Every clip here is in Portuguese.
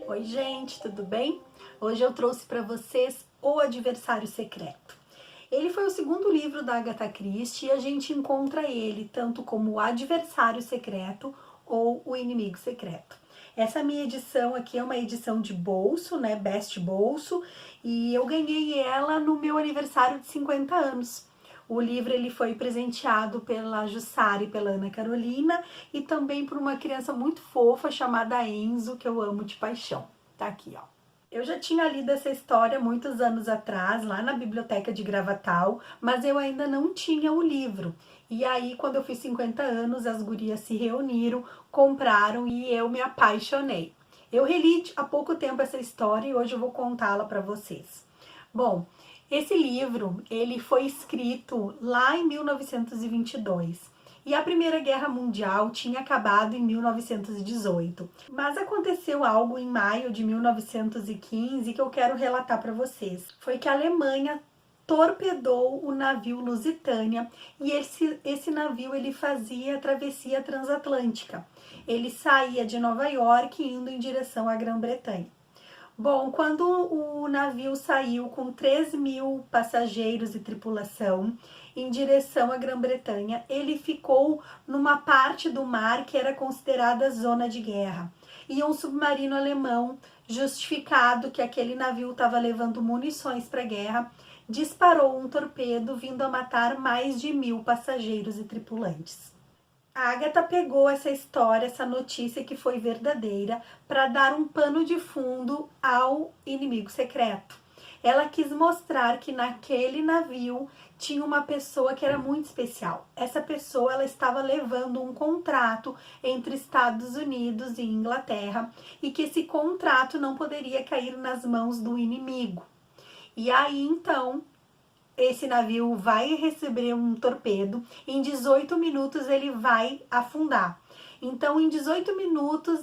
Oi, gente, tudo bem? Hoje eu trouxe para vocês O Adversário Secreto. Ele foi o segundo livro da Agatha Christie e a gente encontra ele tanto como o Adversário Secreto ou o Inimigo Secreto. Essa minha edição aqui é uma edição de bolso, né, best bolso, e eu ganhei ela no meu aniversário de 50 anos. O livro ele foi presenteado pela Jussara e pela Ana Carolina e também por uma criança muito fofa chamada Enzo, que eu amo de paixão. Tá aqui, ó. Eu já tinha lido essa história muitos anos atrás, lá na biblioteca de Gravatal, mas eu ainda não tinha o livro. E aí, quando eu fiz 50 anos, as gurias se reuniram, compraram e eu me apaixonei. Eu reli há pouco tempo essa história e hoje eu vou contá-la para vocês. Bom, esse livro, ele foi escrito lá em 1922 e a Primeira Guerra Mundial tinha acabado em 1918. Mas aconteceu algo em maio de 1915 que eu quero relatar para vocês. Foi que a Alemanha torpedou o navio Lusitânia e esse navio ele fazia a travessia transatlântica. Ele saía de Nova York indo em direção à Grã-Bretanha. Bom, quando o navio saiu com 3.000 passageiros e tripulação em direção à Grã-Bretanha, ele ficou numa parte do mar que era considerada zona de guerra. E um submarino alemão, justificado que aquele navio estava levando munições para a guerra, disparou um torpedo vindo a matar mais de 1.000 passageiros e tripulantes. A Agatha pegou essa história, essa notícia que foi verdadeira, para dar um pano de fundo ao Inimigo Secreto. Ela quis mostrar que naquele navio tinha uma pessoa que era muito especial. Essa pessoa ela estava levando um contrato entre Estados Unidos e Inglaterra e que esse contrato não poderia cair nas mãos do inimigo. E aí então esse navio vai receber um torpedo, em 18 minutos ele vai afundar. Então, em 18 minutos,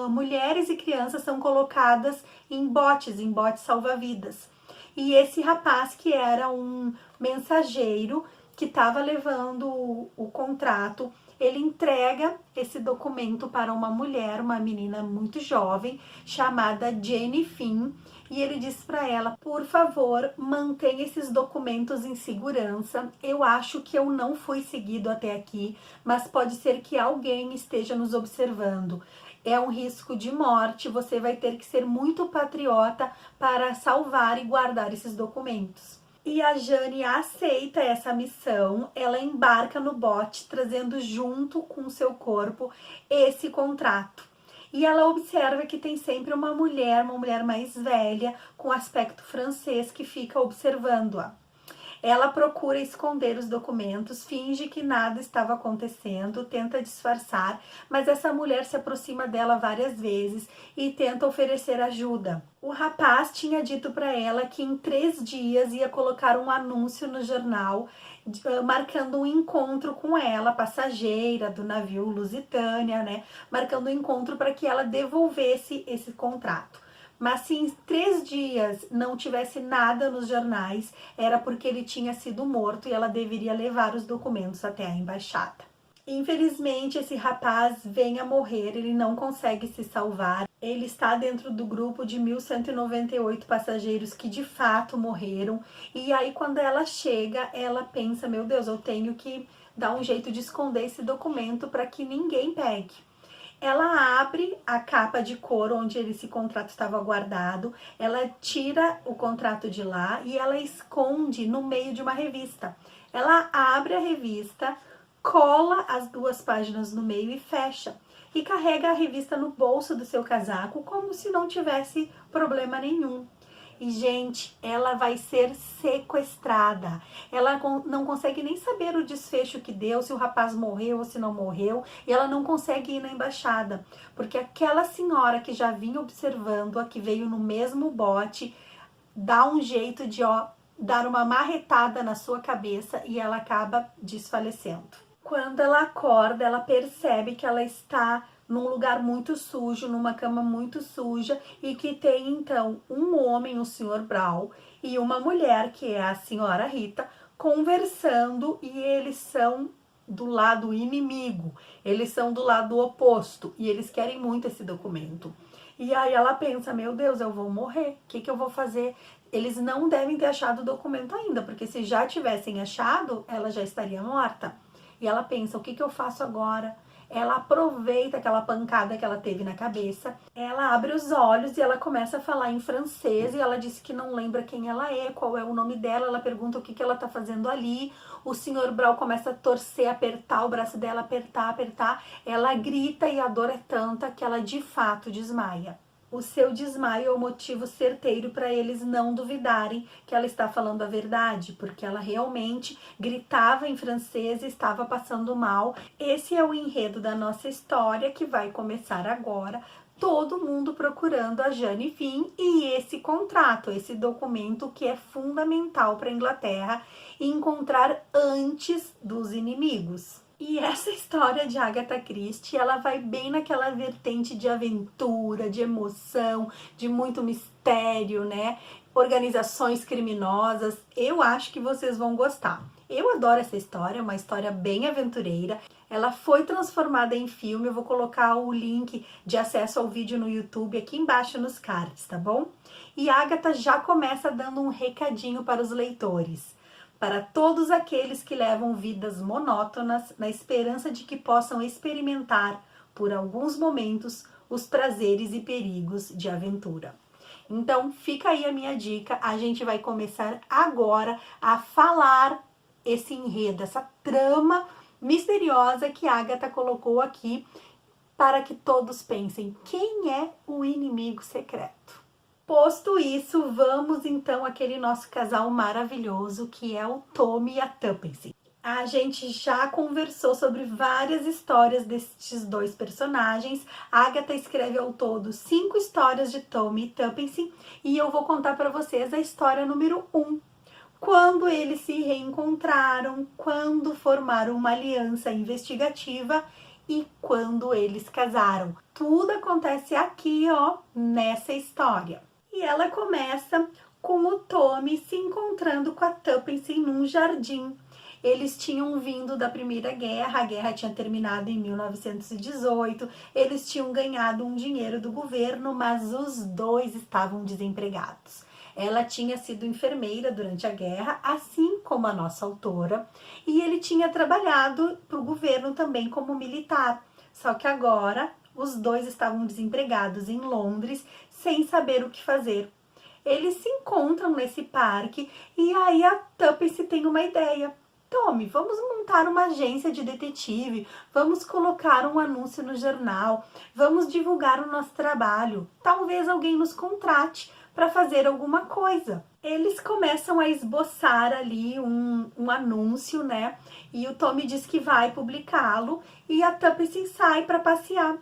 mulheres e crianças são colocadas em botes salva-vidas. E esse rapaz, que era um mensageiro que estava levando o contrato, ele entrega esse documento para uma mulher, uma menina muito jovem, chamada Jenny Finn, e ele diz para ela: por favor, mantenha esses documentos em segurança. Eu acho que eu não fui seguido até aqui, mas pode ser que alguém esteja nos observando. É um risco de morte, você vai ter que ser muito patriota para salvar e guardar esses documentos. E a Jane aceita essa missão, ela embarca no bote, trazendo junto com seu corpo esse contrato. E ela observa que tem sempre uma mulher mais velha, com aspecto francês, que fica observando-a. Ela procura esconder os documentos, finge que nada estava acontecendo, tenta disfarçar, mas essa mulher se aproxima dela várias vezes e tenta oferecer ajuda. O rapaz tinha dito para ela que em 3 dias ia colocar um anúncio no jornal marcando um encontro com ela, passageira do navio Lusitânia, né? Marcando um encontro para que ela devolvesse esse contrato. Mas se em 3 dias não tivesse nada nos jornais, era porque ele tinha sido morto e ela deveria levar os documentos até a embaixada. Infelizmente, esse rapaz vem a morrer, ele não consegue se salvar. Ele está dentro do grupo de 1.198 passageiros que de fato morreram. E aí, quando ela chega, ela pensa: meu Deus, eu tenho que dar um jeito de esconder esse documento para que ninguém pegue. Ela abre a capa de couro onde esse contrato estava guardado, ela tira o contrato de lá e ela esconde no meio de uma revista. Ela abre a revista, cola as 2 páginas no meio e fecha. E carrega a revista no bolso do seu casaco como se não tivesse problema nenhum. E, gente, ela vai ser sequestrada. Ela não consegue nem saber o desfecho que deu, se o rapaz morreu ou se não morreu. E ela não consegue ir na embaixada, porque aquela senhora que já vinha observando, a que veio no mesmo bote, dá um jeito de dar uma marretada na sua cabeça e ela acaba desfalecendo. Quando ela acorda, ela percebe que ela está num lugar muito sujo, numa cama muito suja, e que tem então um homem, o Sr. Brown, e uma mulher, que é a senhora Rita, conversando, e eles são do lado inimigo, eles são do lado oposto, e eles querem muito esse documento. E aí ela pensa, meu Deus, eu vou morrer, o que que eu vou fazer? Eles não devem ter achado o documento ainda, porque se já tivessem achado, ela já estaria morta. E ela pensa, o que que eu faço agora? Ela aproveita aquela pancada que ela teve na cabeça, ela abre os olhos e ela começa a falar em francês, e ela disse que não lembra quem ela é, qual é o nome dela, ela pergunta o que que ela tá fazendo ali, o Sr. Brau começa a torcer, apertar o braço dela, apertar, apertar, ela grita e a dor é tanta que ela de fato desmaia. O seu desmaio é o motivo certeiro para eles não duvidarem que ela está falando a verdade, porque ela realmente gritava em francês e estava passando mal. Esse é o enredo da nossa história que vai começar agora. Todo mundo procurando a Jeanne Finn e esse contrato, esse documento que é fundamental para a Inglaterra encontrar antes dos inimigos. E essa história de Agatha Christie, ela vai bem naquela vertente de aventura, de emoção, de muito mistério, né? Organizações criminosas. Eu acho que vocês vão gostar. Eu adoro essa história, é uma história bem aventureira. Ela foi transformada em filme, eu vou colocar o link de acesso ao vídeo no YouTube aqui embaixo nos cards, tá bom? E Agatha já começa dando um recadinho para os leitores. Para todos aqueles que levam vidas monótonas na esperança de que possam experimentar, por alguns momentos, os prazeres e perigos de aventura. Então, fica aí a minha dica. A gente vai começar agora a falar esse enredo, essa trama misteriosa que Agatha colocou aqui para que todos pensem quem é o inimigo secreto. Posto isso, vamos então àquele nosso casal maravilhoso que é o Tommy e a Tuppence. A gente já conversou sobre várias histórias destes dois personagens. A Agatha escreve ao todo 5 histórias de Tommy e Tuppence e eu vou contar para vocês a história número 1. Quando eles se reencontraram, quando formaram uma aliança investigativa e quando eles casaram. Tudo acontece aqui, ó, nessa história. E ela começa com o Tommy se encontrando com a Tuppence num jardim. Eles tinham vindo da Primeira Guerra, a guerra tinha terminado em 1918, eles tinham ganhado um dinheiro do governo, mas os dois estavam desempregados. Ela tinha sido enfermeira durante a guerra, assim como a nossa autora, e ele tinha trabalhado para o governo também como militar. Só que agora os dois estavam desempregados em Londres, sem saber o que fazer. Eles se encontram nesse parque e aí a Tuppence tem uma ideia. Tommy, vamos montar uma agência de detetive, vamos colocar um anúncio no jornal, vamos divulgar o nosso trabalho. Talvez alguém nos contrate para fazer alguma coisa. Eles começam a esboçar ali um anúncio, né? E o Tommy diz que vai publicá-lo e a Tuppence sai para passear.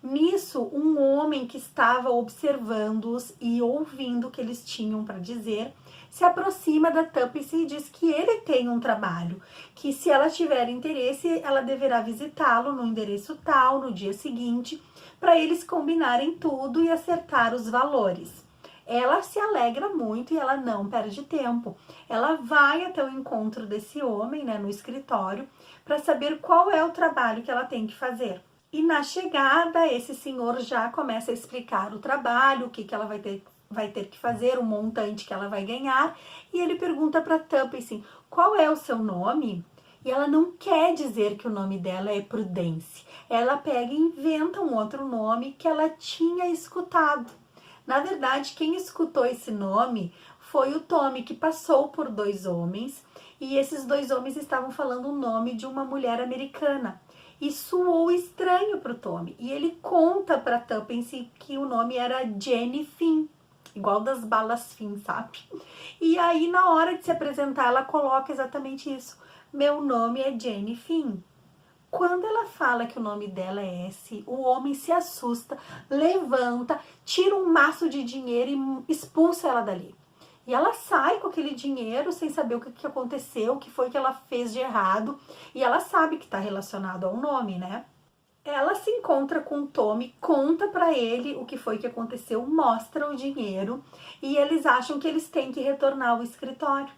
Nisso, um homem que estava observando-os e ouvindo o que eles tinham para dizer, se aproxima da Tuppence e diz que ele tem um trabalho, que se ela tiver interesse, ela deverá visitá-lo no endereço tal, no dia seguinte, para eles combinarem tudo e acertar os valores. Ela se alegra muito e ela não perde tempo. Ela vai até o encontro desse homem, né, no escritório, para saber qual é o trabalho que ela tem que fazer. E na chegada, esse senhor já começa a explicar o trabalho, o que ela vai ter que fazer, o montante que ela vai ganhar. E ele pergunta para a Tuppence, qual é o seu nome? E ela não quer dizer que o nome dela é Prudence. Ela pega e inventa um outro nome que ela tinha escutado. Na verdade, quem escutou esse nome foi o Tommy, que passou por 2 homens. E esses 2 homens estavam falando o nome de uma mulher americana. E soou estranho para o Tommy. E ele conta para a Tuppence que o nome era Jenny Finn, igual das balas Finn, sabe? E aí, na hora de se apresentar, ela coloca exatamente isso. Meu nome é Jenny Finn. Quando ela fala que o nome dela é esse, o homem se assusta, levanta, tira um maço de dinheiro e expulsa ela dali. E ela sai com aquele dinheiro sem saber o que aconteceu, o que foi que ela fez de errado. E ela sabe que está relacionado ao nome, né? Ela se encontra com o Tommy, conta para ele o que foi que aconteceu, mostra o dinheiro e eles acham que eles têm que retornar ao escritório.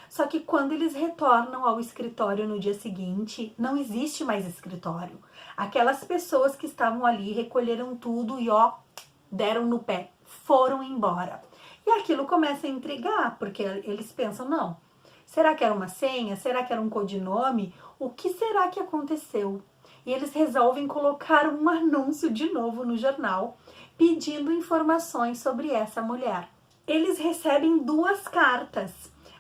Só que quando eles retornam ao escritório no dia seguinte, não existe mais escritório. Aquelas pessoas que estavam ali recolheram tudo e ó, deram no pé, foram embora. E aquilo começa a intrigar, porque eles pensam, não, será que era uma senha? Será que era um codinome? O que será que aconteceu? E eles resolvem colocar um anúncio de novo no jornal, pedindo informações sobre essa mulher. Eles recebem 2 cartas.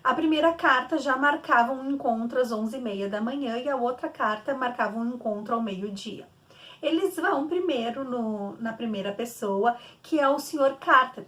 A primeira carta já marcava um encontro às 11h30 da manhã e a outra carta marcava um encontro ao meio-dia. Eles vão primeiro na primeira pessoa, que é o Sr. Carter.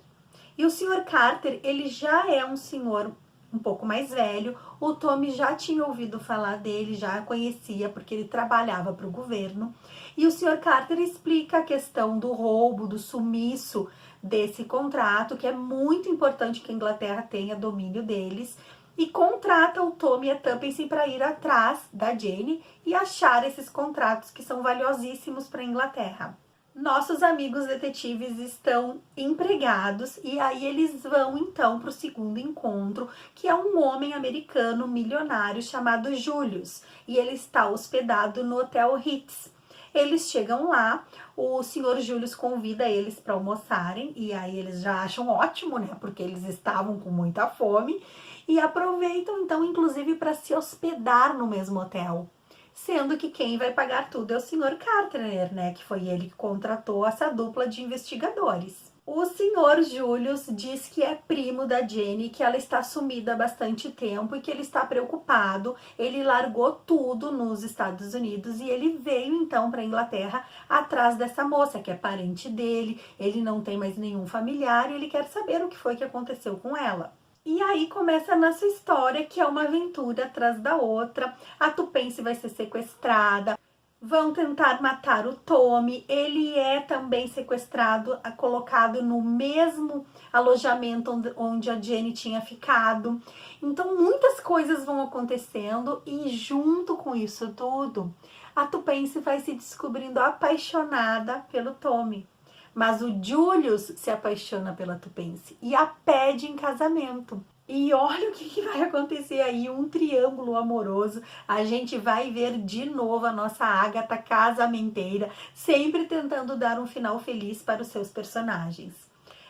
E o Sr. Carter, ele já é um senhor um pouco mais velho. O Tommy já tinha ouvido falar dele, já conhecia, porque ele trabalhava para o governo. E o Sr. Carter explica a questão do roubo, do sumiço desse contrato, que é muito importante que a Inglaterra tenha domínio deles. E contrata o Tommy e a Tuppence para ir atrás da Jane e achar esses contratos que são valiosíssimos para a Inglaterra. Nossos amigos detetives estão empregados e aí eles vão então para o segundo encontro, que é um homem americano milionário chamado Julius, e ele está hospedado no Hotel Ritz. Eles chegam lá, o senhor Julius convida eles para almoçarem e aí eles já acham ótimo, né? Porque eles estavam com muita fome e aproveitam então inclusive para se hospedar no mesmo hotel. Sendo que quem vai pagar tudo é o Sr. Carter, né? Que foi ele que contratou essa dupla de investigadores. O Sr. Julius diz que é primo da Jane, que ela está sumida há bastante tempo e que ele está preocupado. Ele largou tudo nos Estados Unidos e ele veio então para a Inglaterra atrás dessa moça, que é parente dele. Ele não tem mais nenhum familiar e ele quer saber o que foi que aconteceu com ela. E aí começa a nossa história, que é uma aventura atrás da outra. A Tuppence vai ser sequestrada, vão tentar matar o Tommy, ele é também sequestrado, colocado no mesmo alojamento onde a Jane tinha ficado. Então muitas coisas vão acontecendo e junto com isso tudo, a Tuppence vai se descobrindo apaixonada pelo Tommy. Mas o Julius se apaixona pela Tuppence e a pede em casamento. E olha o que vai acontecer aí, um triângulo amoroso. A gente vai ver de novo a nossa Agatha casamenteira, sempre tentando dar um final feliz para os seus personagens.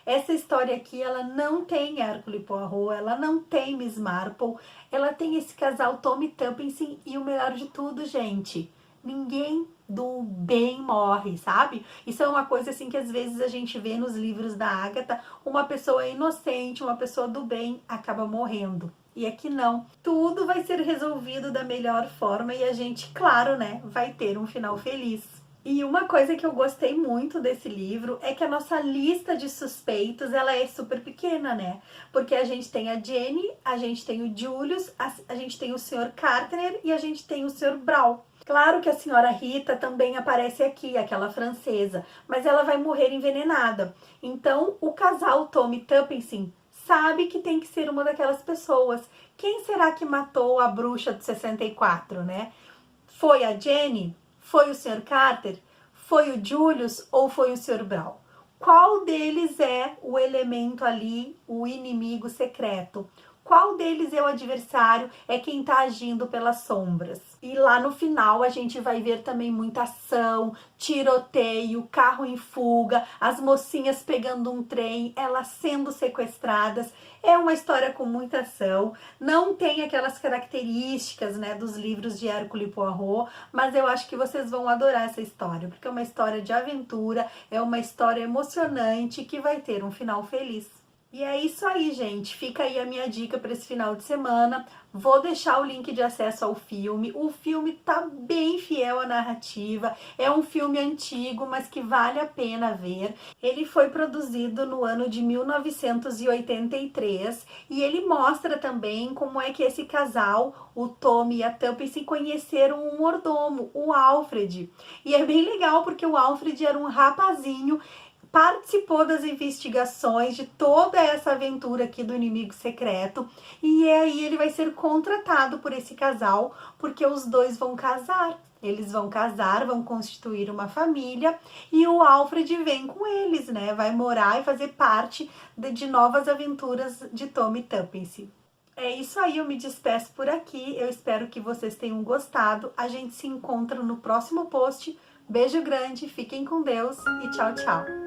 Essa história aqui, ela não tem Hercule Poirot, ela não tem Miss Marple, ela tem esse casal Tommy Tuppence e o melhor de tudo, gente, ninguém do bem morre, sabe? Isso é uma coisa assim que às vezes a gente vê nos livros da Agatha, uma pessoa inocente, uma pessoa do bem acaba morrendo. E aqui não, tudo vai ser resolvido da melhor forma e a gente, claro, né, vai ter um final feliz. E uma coisa que eu gostei muito desse livro é que a nossa lista de suspeitos, ela é super pequena, né? Porque a gente tem a Jane, a gente tem o Julius, a gente tem o Sr. Carter e a gente tem o Sr. Brawl. Claro que a senhora Rita também aparece aqui, aquela francesa, mas ela vai morrer envenenada. Então, o casal Tommy Tuppence sabe que tem que ser uma daquelas pessoas. Quem será que matou a bruxa de 64, né? Foi a Jenny? Foi o Sr. Carter? Foi o Julius ou foi o Sr. Brawl? Qual deles é o elemento ali, o inimigo secreto? Qual deles é o adversário, é quem tá agindo pelas sombras? E lá no final a gente vai ver também muita ação, tiroteio, carro em fuga, as mocinhas pegando um trem, elas sendo sequestradas. É uma história com muita ação, não tem aquelas características, né, dos livros de Hercule Poirot, mas eu acho que vocês vão adorar essa história, porque é uma história de aventura, é uma história emocionante que vai ter um final feliz. E é isso aí, gente. Fica aí a minha dica para esse final de semana. Vou deixar o link de acesso ao filme. O filme tá bem fiel à narrativa. É um filme antigo, mas que vale a pena ver. Ele foi produzido no ano de 1983 e ele mostra também como é que esse casal, o Tommy e a Tuppence, se conheceram um mordomo, o Alfred. E é bem legal porque o Alfred era um rapazinho, participou das investigações de toda essa aventura aqui do inimigo secreto e aí ele vai ser contratado por esse casal porque os dois vão casar. Eles vão casar, vão constituir uma família e o Alfred vem com eles, né? Vai morar e fazer parte de novas aventuras de Tommy Tuppence. É isso aí, eu me despeço por aqui. Eu espero que vocês tenham gostado. A gente se encontra no próximo post. Beijo grande, fiquem com Deus e tchau, tchau!